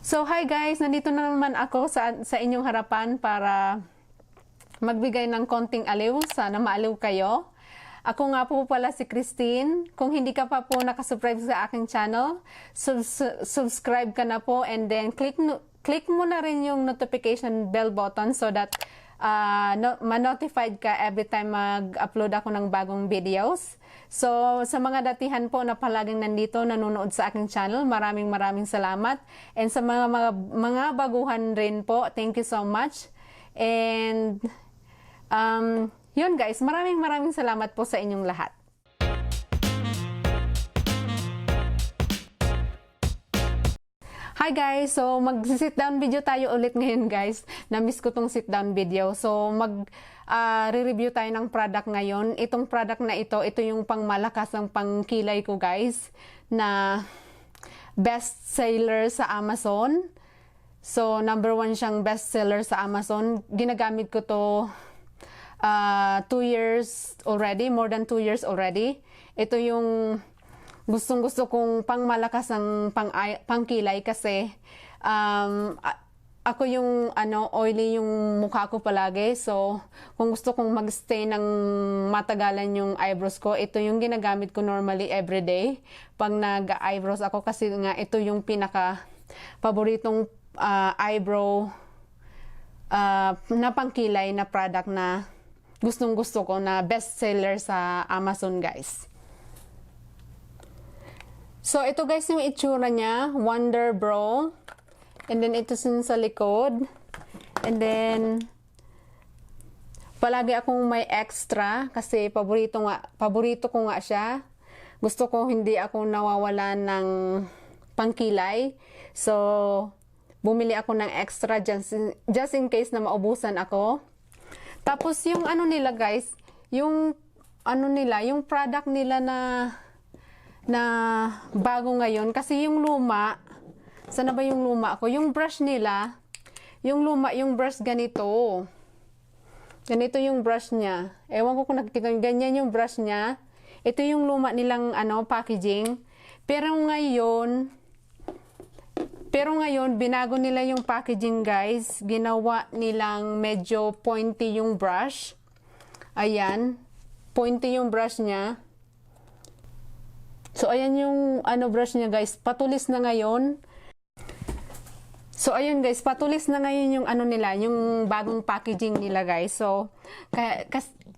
So hi guys, nandito na naman ako sa inyong harapan para magbigay ng konting aliw. Sana maaliw kayo. Ako nga po pala si Christine. Kung hindi ka pa po nakasubscribe sa aking channel, subscribe ka na po and then click mo na rin yung notification bell button so that ma-notified ka every time mag-upload ako ng bagong videos. So, sa mga datihan po na palaging nandito, nanonood sa aking channel, maraming salamat. And sa mga baguhan rin po, thank you so much. And, yun guys, maraming salamat po sa inyong lahat. Hi guys! So, mag-sit down video tayo ulit ngayon guys. Na-miss ko tong sit down video. So, re-review tayo ng product ngayon. Itong product na ito yung pangmalakas ng pangkilay ko guys. Na best seller sa Amazon. So, #1 siyang best seller sa Amazon. Ginagamit ko to 2 years already. More than 2 years already. Ito yung gustong-gusto kong pangmalakas ng pangkilay kasi ako yung oily yung mukha ko palagi. So, kung gusto kong magstay ng matagalan yung eyebrows ko, ito yung ginagamit ko normally everyday pag nag-eyebrows ako kasi nga ito yung pinaka-paboritong eyebrow na pangkilay na product na gustong-gusto ko na best seller sa Amazon guys. So, ito guys yung itsura niya. Wonder Brow. And then, ito sa likod. And then, palagi akong may extra kasi paborito ko nga siya. Gusto ko hindi ako nawawala ng pangkilay. So, bumili ako ng extra just in case na maubusan ako. Tapos, yung nila guys, yung yung product nila na bago ngayon kasi yung luma, sana ba yung luma ako? Yung brush nila, yung luma, yung brush ganito yung brush niya. Ewan ko kung nakikita nyo, ganyan yung brush niya. Ito yung luma nilang packaging. Pero ngayon binago nila yung packaging guys. Ginawa nilang medyo pointy yung brush. Ayan, pointy yung brush niya. So, ayan yung brush niya guys. Patulis na ngayon. So, ayun guys. Patulis na ngayon yung nila. Yung bagong packaging nila guys. So,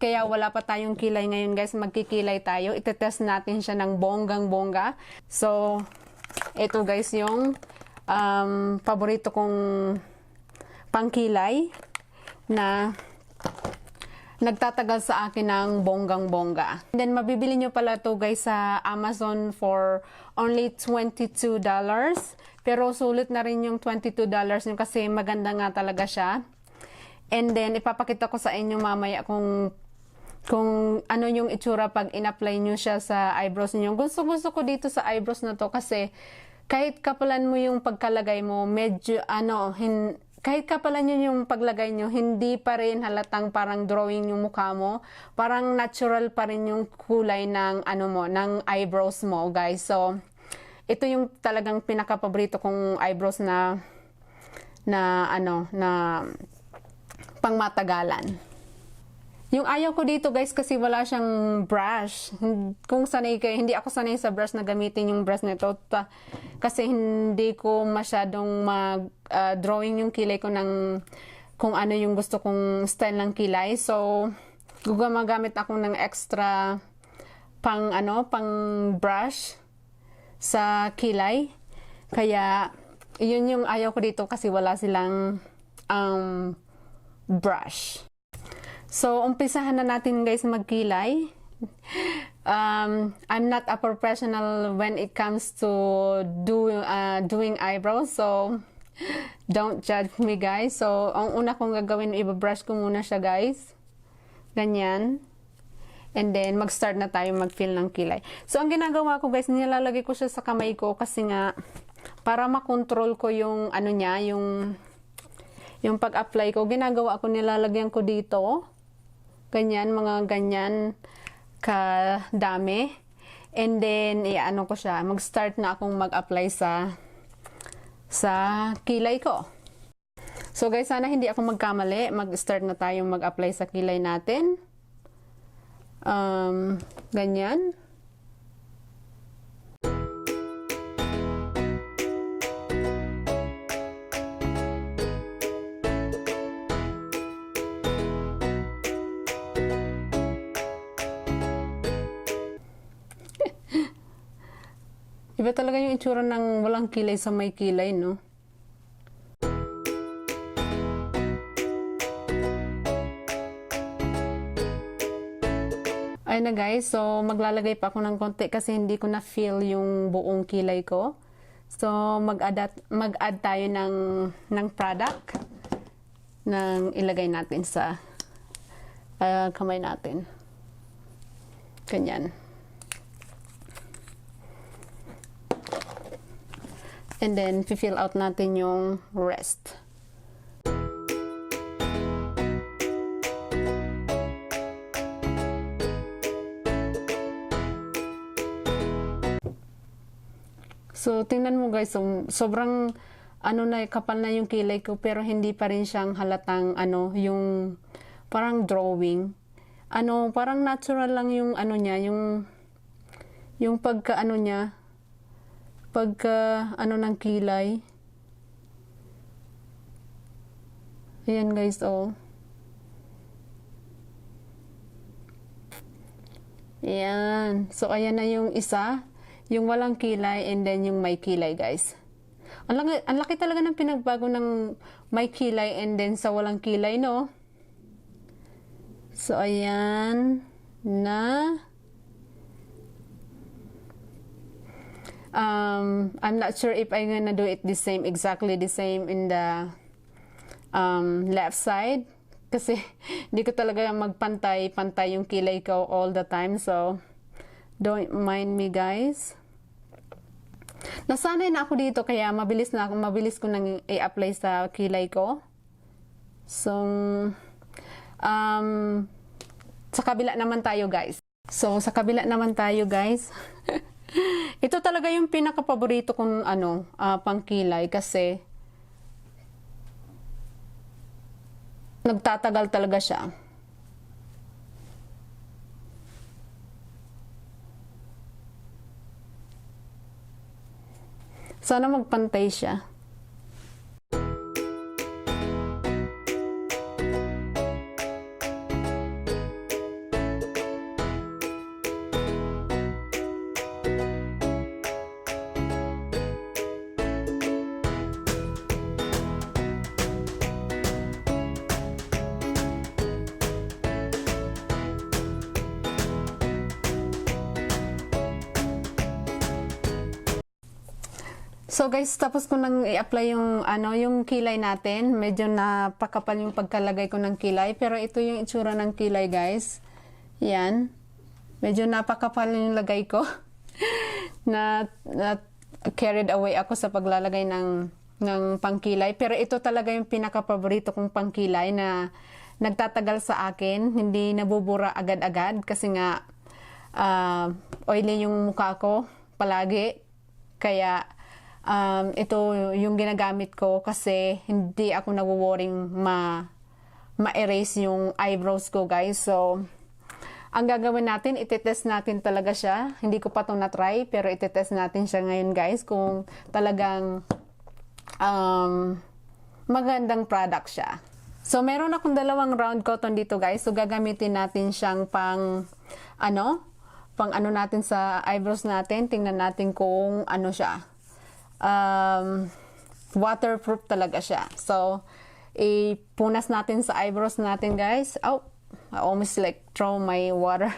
kaya wala pa tayong kilay ngayon guys. Magkikilay tayo. Itetest natin siya ng bonggang-bongga. So, ito guys yung paborito kong pangkilay na nagtatagal sa akin ng bonggang-bongga. And then, mabibili nyo pala to guys sa Amazon for only $22. Pero sulit na rin yung $22 nyo kasi maganda nga talaga siya. And then, ipapakita ko sa inyo mamaya kung ano yung itsura pag in-apply nyo siya sa eyebrows nyo. Gusto ko dito sa eyebrows na to kasi kahit kapalan mo yung pagkalagay mo, medyo kahit kapalan nyo yung paglagay nyo, hindi pa rin halatang parang drawing yung mukha mo. Parang natural pa rin yung kulay ng ng eyebrows mo, guys. So, ito yung talagang pinaka-paborito kong eyebrows na pangmatagalan. Yung ayaw ko dito guys kasi wala siyang brush. Kung sanay kayo, hindi ako sanay sa brush na gamitin yung brush nito. Kasi hindi ko masyadong drawing yung kilay ko ng kung ano yung gusto kong style ng kilay. So, gumagamit ako ng extra pang brush sa kilay. Kaya, yun yung ayaw ko dito kasi wala silang brush. So, umpisahan na natin guys magkilay. I'm not a professional when it comes to doing eyebrows. So, don't judge me guys. So, ang una kong gagawin, ibabrush ko muna siya guys. Ganyan. And then, mag-start na tayo mag-fill ng kilay. So, ang ginagawa ko guys, nilalagay ko siya sa kamay ko kasi nga, para makontrol ko yung yung pag-apply ko. Ginagawa ko, nilalagyan ko dito. Ganyan, mga ganyan kadami. And then, ko siya. Mag-start na akong mag-apply sa kilay ko. So guys, sana hindi ako magkamali. Mag-start na tayong mag-apply sa kilay natin. Ganyan. Iba talaga yung itsura ng walang kilay sa may kilay, no? Ayun na guys, so maglalagay pa ako ng konti kasi hindi ko na feel yung buong kilay ko. So mag-add tayo ng product nang ilagay natin sa kamay natin. Ganyan. And then, fill out natin yung rest. So, tingnan mo guys, sobrang kapal na yung kilay ko pero hindi pa rin siyang halatang yung parang drawing. Parang natural lang yung niya, yung pagka niya, ng kilay. Ayan guys, oh. Ayan. So, ayan na yung isa. Yung walang kilay and then yung may kilay, guys. Ang laki talaga ng pinagbago ng may kilay and then sa walang kilay, no? So, ayan na. I'm not sure if I'm gonna do it exactly the same in the left side. Kasi hindi ko talaga magpantay-pantay yung kilay ko all the time. So, don't mind me guys. Nasanay na ako dito kaya mabilis ko nang i-apply sa kilay ko. So, sa kabila naman tayo guys. Ito talaga yung pinaka-paborito kong pangkilay kasi nagtatagal talaga siya. Sana magpantay siya. So guys, tapos ko nang i-apply yung kilay natin. Medyo napakapal yung pagkalagay ko ng kilay. Pero ito yung itsura ng kilay guys. Yan. Medyo napakapal yung lagay ko. na carried away ako sa paglalagay ng pangkilay. Pero ito talaga yung pinaka-paborito kong pangkilay na nagtatagal sa akin. Hindi nabubura agad-agad kasi nga oily yung mukha ko palagi. Kaya ito yung ginagamit ko kasi hindi ako nagwo-worrying ma-erase yung eyebrows ko guys. So, ang gagawin natin, itetest natin talaga siya. Hindi ko pa ito na-try pero itetest natin siya ngayon guys kung talagang magandang product siya. So, meron akong dalawang round cotton dito guys. So, gagamitin natin siyang pang natin sa eyebrows natin. Tingnan natin kung siya. Waterproof talaga siya. So, ipunas natin sa eyebrows natin guys. Oh, I almost like throw my water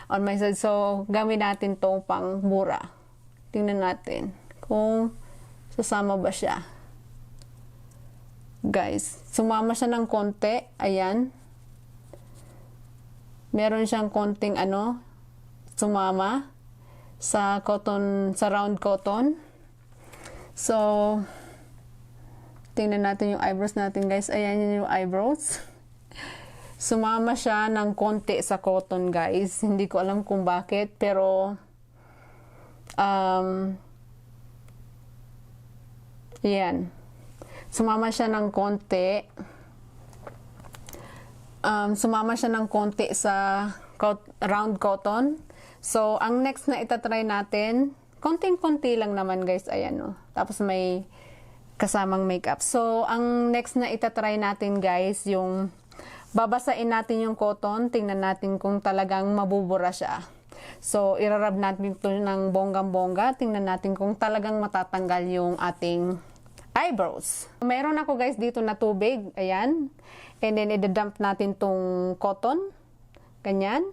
on my side. So, gamit natin to pang bura. Tingnan natin kung sasama ba siya. Guys, sumama siya ng konti. Ayan. Meron siyang konting sumama sa cotton, sa round cotton. So, tingnan natin yung eyebrows natin guys. Ayan yung eyebrows. Sumama siya ng konti sa cotton guys. Hindi ko alam kung bakit. Pero, Yan. Sumama siya ng konti. Sumama siya ng konti sa round cotton. So, ang next na itatry natin, konting-konti lang naman guys, ayan o. Tapos may kasamang makeup. So, ang next na itatry natin guys, yung babasain natin yung cotton, tingnan natin kung talagang mabubura siya. So, irarab natin ito ng bonggang-bongga, tingnan natin kung talagang matatanggal yung ating eyebrows. Meron ako guys dito na tubig, ayan. And then, idadump natin tong cotton, ganyan.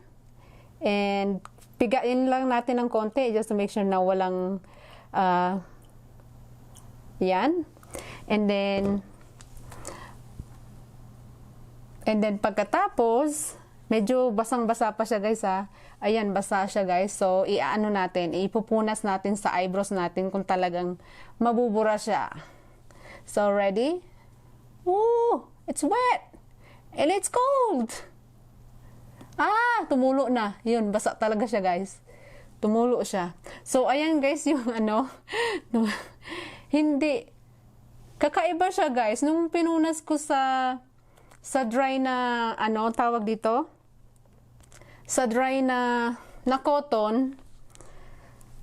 And, pigain lang natin ng konti just to make sure na walang yan. And then pagkatapos, medyo basang-basa pa siya guys ha. Ayan, basa siya guys. So, iaano natin, ipupunas natin sa eyebrows natin kung talagang mabubura siya. So, ready? Ooh, it's wet! And it's cold! Tumulo na. Yun, basa talaga siya guys. Tumulo siya. So, ayan guys yung hindi. Kakaiba siya guys. Nung pinunas ko sa dry na, tawag dito? Sa dry na cotton.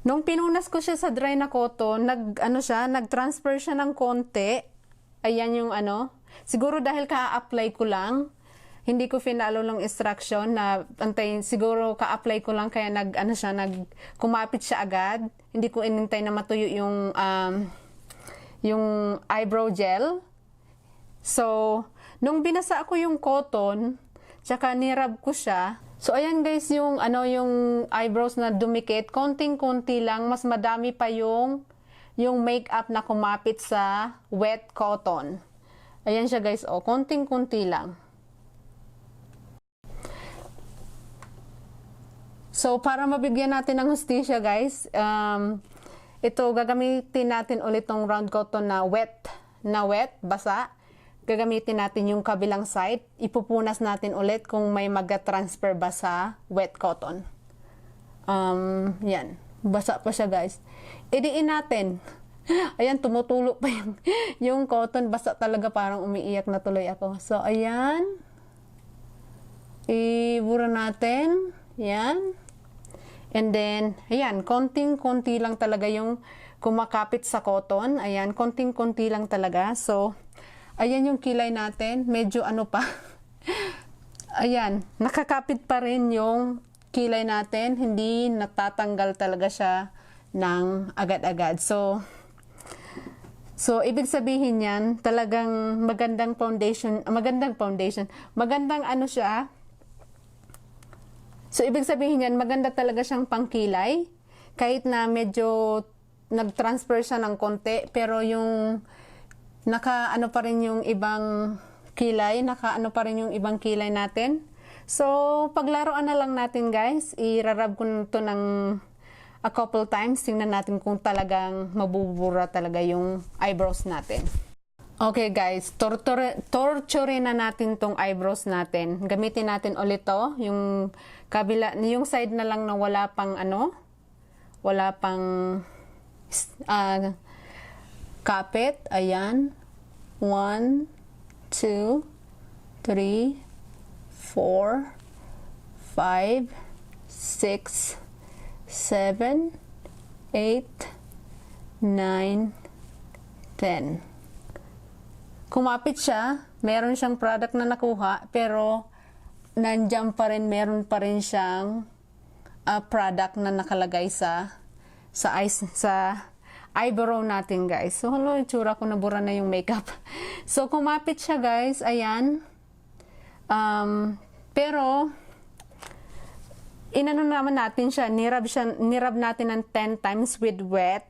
Nung pinunas ko siya sa dry na cotton, nag-transfer siya ng konti. Ayan yung Siguro dahil ka-apply ko lang. Hindi ko finalo ng instruction na antayin, siguro ka-apply ko lang kaya kumapit siya agad. Hindi ko inintay na matuyo yung eyebrow gel. So, nung binasa ko yung cotton, tsaka nirab ko siya. So, ayan guys, yung eyebrows na dumikit, konting-konti lang, mas madami pa yung makeup na kumapit sa wet cotton. Ayan siya guys, konting-konti lang. So, para mabigyan natin ng hustisya guys, ito gagamitin natin ulit tong round cotton na wet, basa. Gagamitin natin yung kabilang side. Ipupunas natin ulit kung may mag-transfer ba sa wet cotton. Yan. Basa pa siya guys. Idiin natin. Ayan, tumutulo pa yung cotton. Basa talaga, parang umiiyak na tuloy ako. So, ayan. Ibura natin. Yan. And then, ayan, konting-konti lang talaga yung kumakapit sa cotton. Ayan, konting-konti lang talaga. So, ayan yung kilay natin. Medyo pa. Ayan, nakakapit pa rin yung kilay natin. Hindi natatanggal talaga siya ng agad-agad. So, ibig sabihin yan, talagang magandang foundation. Magandang siya. So, ibig sabihin yan, maganda talaga siyang pangkilay. Kahit na medyo nag-transfer siya ng konti, pero yung pa rin yung ibang kilay, pa rin yung ibang kilay natin. So, paglaruan na lang natin guys, irarab ko ito ng a couple times. Tingnan natin kung talagang mabubura talaga yung eyebrows natin. Okay guys, torturein na natin tong eyebrows natin. Gamitin natin ulit to, yung kabila, yung side na lang na wala pang kapit. Ayan. 1, 2, 3, 4, 5, 6, 7, 8, 9, 10. Kumapit siya, meron siyang product na nakuha, pero nandiyan pa rin, meron pa rin siyang product na nakalagay sa eyebrow natin guys. So, itsura ko, nabura na yung makeup. So, kumapit siya guys, ayan. Pero, inano naman natin siya, nirab natin ng 10 times with wet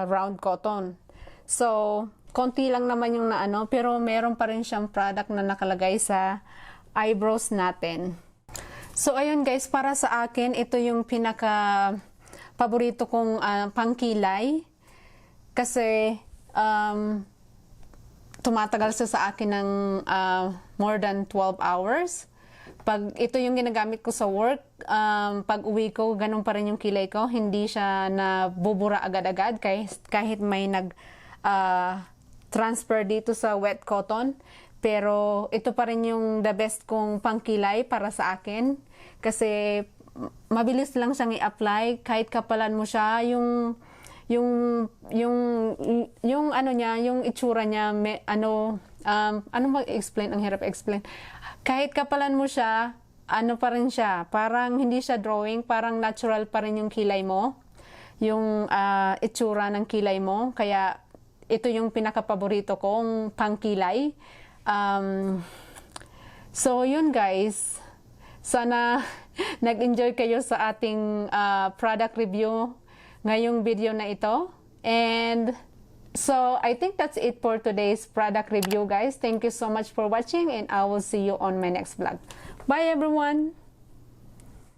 round cotton. So, konti lang naman yung pero meron pa rin siyang product na nakalagay sa eyebrows natin. So, ayun guys, para sa akin, ito yung pinaka paborito kong pangkilay. Kasi, tumatagal siya sa akin ng more than 12 hours. Pag ito yung ginagamit ko sa work, pag uwi ko, ganun pa rin yung kilay ko. Hindi siya nabubura agad-agad kahit may transfer dito sa wet cotton. Pero ito pa rin yung the best kong pangkilay para sa akin. Kasi mabilis lang siyang i-apply. Kahit kapalan mo siya, yung ano niya, yung itsura niya, ano mag-explain? Ang hirap explain. Kahit kapalan mo siya, ano pa rin siya, parang hindi siya drawing, parang natural pa rin yung kilay mo. Yung itsura ng kilay mo. Kaya ito yung pinaka-paborito kong pangkilay. So yun guys, sana nag-enjoy kayo sa ating product review ngayong video na ito. And so I think that's it for today's product review guys. Thank you so much for watching and I will see you on my next vlog. Bye everyone!